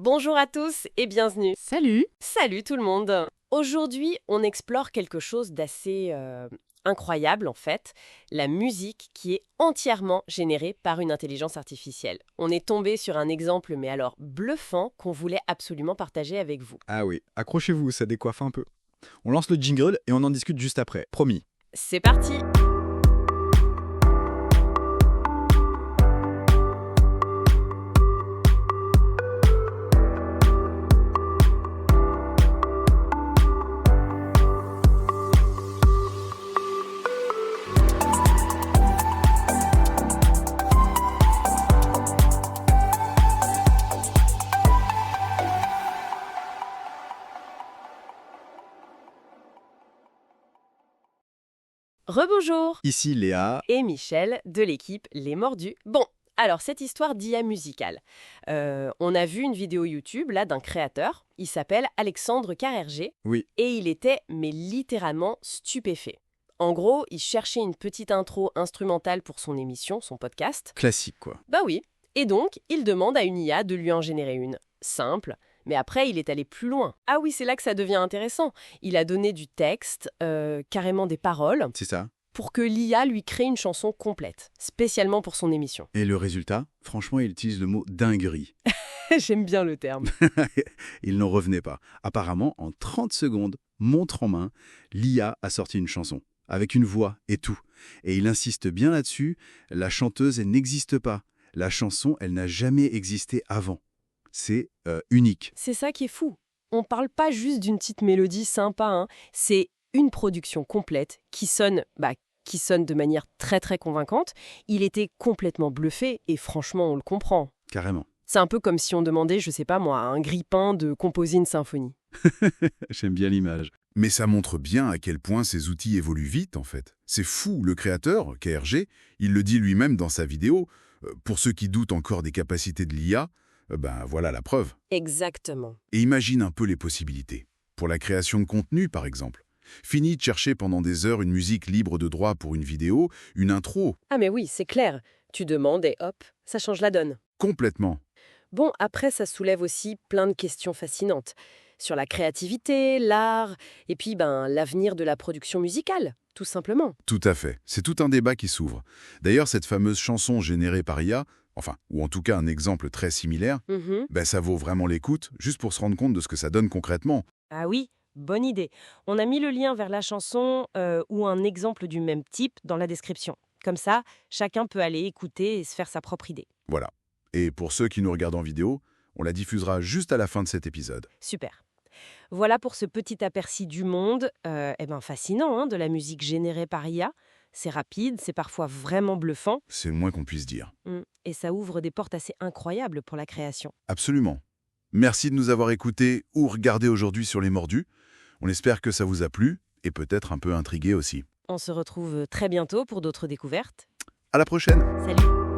Bonjour à tous et bienvenue. Salut! Salut tout le monde. Aujourd'hui, on explore quelque chose d'assez incroyable en fait, la musique qui est entièrement générée par une intelligence artificielle. On est tombé sur un exemple mais alors bluffant qu'on voulait absolument partager avec vous. Ah oui, accrochez-vous, ça décoiffe un peu. On lance le jingle et on en discute juste après, promis. C'est parti! Rebonjour! Ici Léa. Et Michel de l'équipe Les Mordus. Bon, alors cette histoire d'IA musicale. On a vu une vidéo YouTube là d'un créateur, il s'appelle Alexandre Carerger, Oui, et il était mais littéralement stupéfait. En gros, il cherchait une petite intro instrumentale pour son émission, son podcast. classique quoi. Bah oui, et donc il demande à une IA de lui en générer une. Simple. Mais après, il est allé plus loin. Ah oui, c'est là que ça devient intéressant. Il a donné du texte, carrément des paroles, C'est ça. pour que l'IA lui crée une chanson complète, spécialement pour son émission. Et le résultat, franchement, il utilise le mot dinguerie. J'aime bien le terme. Il n'en revenait pas. Apparemment, en 30 secondes, montre en main, l'IA a sorti une chanson, avec une voix et tout. Et il insiste bien là-dessus, la chanteuse, elle n'existe pas. La chanson, elle n'a jamais existé avant. C'est unique. C'est ça qui est fou. On parle pas juste d'une petite mélodie sympa, hein. C'est une production complète qui sonne de manière très très convaincante. Il était complètement bluffé et franchement, on le comprend. Carrément. C'est un peu comme si on demandait, je sais pas moi, à un grippin de composer une symphonie. J'aime bien l'image. Mais ça montre bien à quel point ces outils évoluent vite, en fait. C'est fou, le créateur, KRG, il le dit lui-même dans sa vidéo. Pour ceux qui doutent encore des capacités de l'IA, voilà la preuve. Exactement. Et imagine un peu les possibilités. Pour la création de contenu, par exemple. Fini de chercher pendant des heures une musique libre de droit pour une vidéo, une intro, Ah mais oui, c'est clair. Tu demandes et hop, ça change la donne. complètement. Bon, après, ça soulève aussi plein de questions fascinantes. Sur la créativité, l'art, et puis l'avenir de la production musicale, tout simplement. Tout à fait. C'est tout un débat qui s'ouvre. D'ailleurs, cette fameuse chanson générée par IA, ou en tout cas un exemple très similaire, Mhm. ça vaut vraiment l'écoute, juste pour se rendre compte de ce que ça donne concrètement. Ah oui, bonne idée. On a mis le lien vers la chanson ou un exemple du même type dans la description. Comme ça, chacun peut aller écouter et se faire sa propre idée. Voilà. Et pour ceux qui nous regardent en vidéo, on la diffusera juste à la fin de cet épisode. Super. Voilà pour ce petit aperçu du monde, fascinant, hein, de la musique générée par IA. C'est rapide, c'est parfois vraiment bluffant, C'est le moins qu'on puisse dire. et ça ouvre des portes assez incroyables pour la création. Absolument. Merci de nous avoir écoutés ou regardés aujourd'hui sur Les Mordus. On espère que ça vous a plu et peut-être un peu intrigué aussi. On se retrouve très bientôt pour d'autres découvertes. À la prochaine! Salut!